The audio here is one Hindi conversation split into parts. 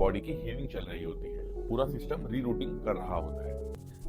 बॉडी की हीलिंग चल रही होती है, पूरा सिस्टम रीरूटिंग कर रहा होता है।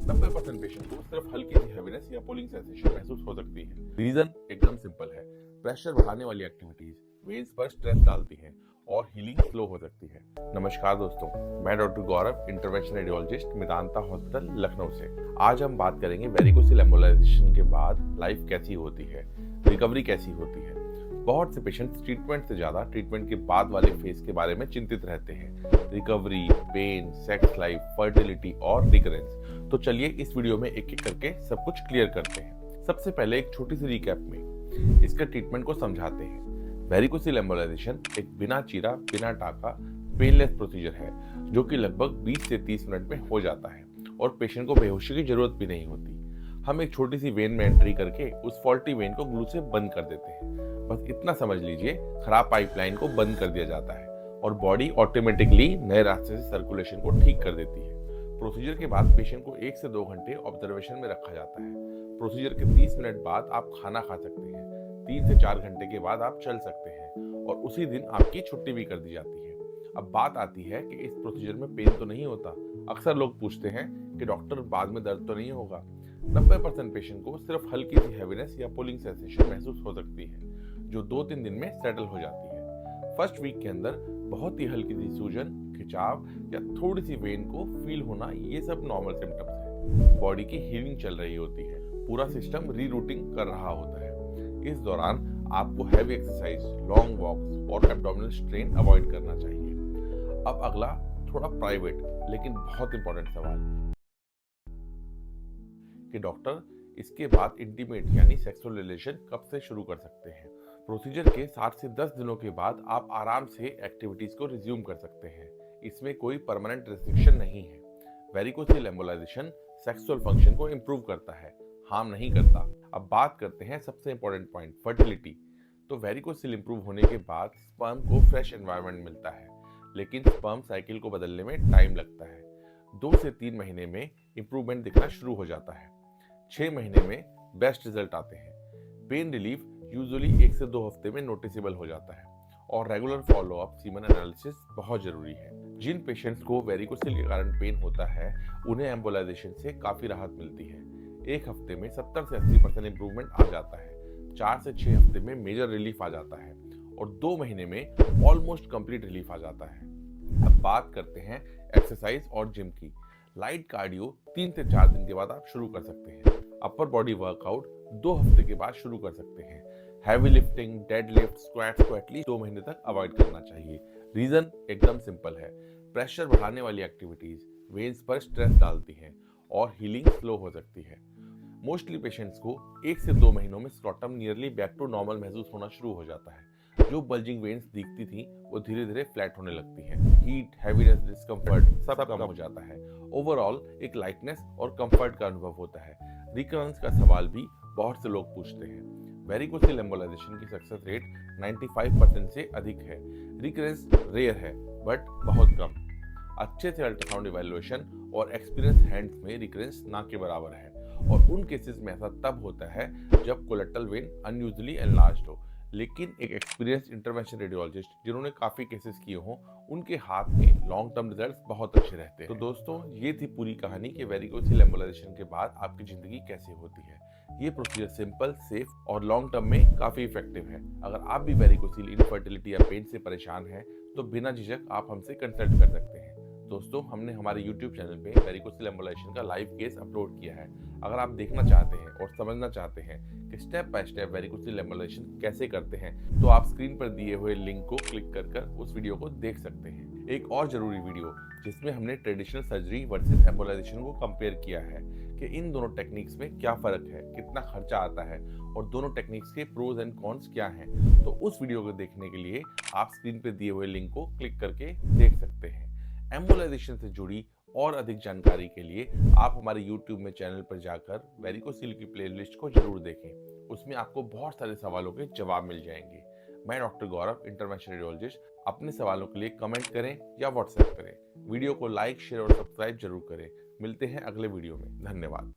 90% पेशेंट को सिर्फ हल्की सी हैवीनेस या पुलिंग सेंसेशन महसूस हो सकती है। रीजन एकदम सिंपल है, प्रेशर बढ़ाने वाली एक्टिविटीज वेन्स पर स्ट्रेस डालती हैं और हीलिंग स्लो हो सकती है। नमस्कार दोस्तों, मैं doctor Gaurav, intervention radiologist, Medanta hospital Lucknow से। आज हम बात करेंगे वेरिकोसिल एम्बोलाइजेशन के बाद लाइफ कैसी होती है, रिकवरी कैसी होती है। बहुत से पेशेंट्स ट्रीटमेंट से ज्यादा ट्रीटमेंट के बाद वाले फेज के बारे में चिंतित रहते हैं, recovery, pain, sex life, fertility और रिकरेंस। तो चलिए इस वीडियो में एक एक करके सब कुछ क्लियर करते हैं। सबसे पहले एक छोटी सी रिकैप में इसका ट्रीटमेंट को समझाते हैं। वेरिकोसिल एम्बोलाइजेशन एक बिना चीरा, बिना टाका, पेनलेस प्रोसीजर है जो कि लगभग 20 से 30 मिनट में हो जाता है और पेशेंट को बेहोशी की जरूरत भी नहीं होती। हम एक छोटी सी वेन में एंट्री करके उस फॉल्टी वेन को ग्लू से बंद कर देते हैं। बस इतना समझ लीजिए, खराब पाइपलाइन को बंद कर दिया जाता है और बॉडी ऑटोमेटिकली नए रास्ते से सर्कुलेशन को ठीक कर देती है। प्रोसीजर के बाद पेशेंट को 1 से 2 घंटे ऑब्जर्वेशन में रखा जाता है। प्रोसीजर के 30 मिनट बाद आप खाना खा सकते हैं, 3 से 4 घंटे के बाद आप चल सकते हैं और उसी दिन आपकी छुट्टी भी कर दी जाती है। अब बात आती है कि इस प्रोसीजर में पेन तो नहीं होता। अक्सर लोग पूछते हैं कि डॉक्टर बाद में दर्द तो नहीं होगा। 90% पेशेंट को सिर्फ हल्की सी हैवीनेस या पुलिंग सेंसेशन महसूस हो सकती है जो 2-3 दिन में सेटल हो जाती है। फर्स्ट वीक के अंदर बहुत ही हल्की सी सूजन, खिंचाव या थोड़ी सी वेन को फील होना, ये सब नॉर्मल सिम्टम्स है। बॉडी की हीलिंग चल रही होती है, पूरा सिस्टम रीरूटिंग कर रहा होता है। इस दौरान आपको हैवी एक्सरसाइज, लॉन्ग वॉक्स और एब्डोमिनल स्ट्रेन अवॉइड करना चाहिए। अब अगला थोड़ा प्राइवेट लेकिन बहुत इंपॉर्टेंट सवाल कि डॉक्टर इसके बाद इंटीमेट यानी सेक्सुअल रिलेशन कब से शुरू कर सकते हैं। प्रोसीजर के 7 से 10 दिनों के बाद आप आराम से एक्टिविटीज को रिज्यूम कर सकते हैं। इसमें कोई परमानेंट रिस्ट्रिक्शन नहीं है। वेरिकोसिल एम्बोलाइजेशन सेक्सुअल फंक्शन को इंप्रूव करता है, हार्म नहीं करता। अब बात करते हैं सबसे इंपॉर्टेंट पॉइंट, फर्टिलिटी। तो वेरिकोसिल इंप्रूव होने के बाद स्पर्म को फ्रेश एनवायरनमेंट मिलता है, लेकिन स्पर्म साइकिल को बदलने में टाइम लगता है। 2 से 3 महीने में इंप्रूवमेंट दिखना शुरू हो जाता है। 6 महीने में बेस्ट रिजल्ट आते हैं। पेन रिलीफ यूजुअली 1 से 2 हफ्ते में नोटिसेबल हो जाता है और रेगुलर फॉलोअप सीमन एनालिसिस बहुत जरूरी है। जिन पेशेंट्स को वेरिकोसिल के कारण पेन होता है उन्हें एम्बोलाइजेशन से काफी राहत मिलती है। 1 हफ्ते में 70 से 80% इंप्रूवमेंट आ जाता है, 4 से 6 हफ्ते में मेजर रिलीफ आ जाता है और 2 महीने में ऑलमोस्ट कंप्लीट रिलीफ आ जाता है। अब बात करते हैं एक्सरसाइज और जिम की। लाइट कार्डियो 3 से 4 दिन के बाद आप शुरू कर सकते हैं। अपर बॉडी वर्कआउट 2 हफ्ते के बाद शुरू कर सकते हैं। Heavy lifting, dead lift, squats को एटलीस्ट 2 महीने तक अवॉइड करना चाहिए। रीजन एकदम सिंपल है, प्रेशर बढ़ाने वाली एक्टिविटीज वेन्स पर स्ट्रेस डालती हैं और हीलिंग स्लो हो सकती है। मोस्टली पेशेंट्स को 1 से 2 महीनों में scrotum nearly back to normal महसूस होना शुरू हो जाता है। जो बल्जिंग वेन्स दिखती थी वो धीरे धीरे फ्लैट होने लगती हैं। हीट, हैवीनेस, डिस्कम्फर्ट सब कम हो जाता है। ओवरऑल एक लाइटनेस और कंफर्ट का अनुभव होता है। रिकरेंस का सवाल भी बहुत से लोग पूछते हैं। वेरिकोसिल एम्बोलाइजेशन की सक्सेस रेट 95% से अधिक है। रिकरेंस रेयर है बट बहुत कम। अच्छे से अल्ट्रासाउंड इवैल्यूएशन और एक्सपीरियंस हैंड्स में रिकरेंस ना के बराबर है और उन केसेस में ऐसा तब होता है जब कोलेक्टल वेन अनयूजुअली एनलार्ज्ड हो। लेकिन एक एक्सपीरियंस इंटरवेंशन रेडियोलॉजिस्ट जिन्होंने काफी केसेस किए हों, उनके हाथ में लॉन्ग टर्म रिजल्ट्स बहुत अच्छे रहते हैं। तो दोस्तों, ये थी पूरी कहानी कि वेरिकोसिल एम्बोलाइजेशन के बाद आपकी जिंदगी कैसे होती है। ये प्रोसीजर सिंपल, सेफ और लॉन्ग टर्म में काफी इफेक्टिव है। अगर आप भी वेरिकोसिल, इनफर्टिलिटी या पेन से परेशान हैं तो बिना झिझक आप हमसे कंसल्ट कर सकते हैं। दोस्तों, हमने हमारे YouTube चैनल पे वेरिकोसिल एम्बोलाइजेशन का लाइव केस अपलोड किया है। अगर आप देखना चाहते हैं और समझना चाहते हैं कि step by step varicocele embolisation कैसे करते हैं तो आप स्क्रीन पर दिए हुए लिंक को क्लिक कर उस वीडियो को देख सकते हैं। एक और जरूरी वीडियो जिसमें हमने ट्रेडिशनल सर्जरी वर्सेस एम्बोलाइजेशन को कंपेयर किया है कि इन दोनों टेक्निक्स में क्या फर्क है, कितना खर्चा आता है और दोनों टेक्निक्स के प्रोज एंड कॉन्स क्या हैं। तो उस वीडियो को देखने के लिए आप स्क्रीन पर दिए हुए लिंक को क्लिक करके देख सकते हैं। एम्बोलाइजेशन से जुड़ी और अधिक जानकारी के लिए आप हमारे YouTube में चैनल पर जाकर वेरिकोसिल की प्लेलिस्ट को जरूर देखें। उसमें आपको बहुत सारे सवालों के जवाब मिल जाएंगे। मैं डॉक्टर गौरव, इंटरवेंशन रेडियोलॉजिस्ट। अपने सवालों के लिए कमेंट करें या व्हाट्सएप करें। वीडियो को लाइक, शेयर और सब्सक्राइब जरूर करें। मिलते हैं अगले वीडियो में। धन्यवाद।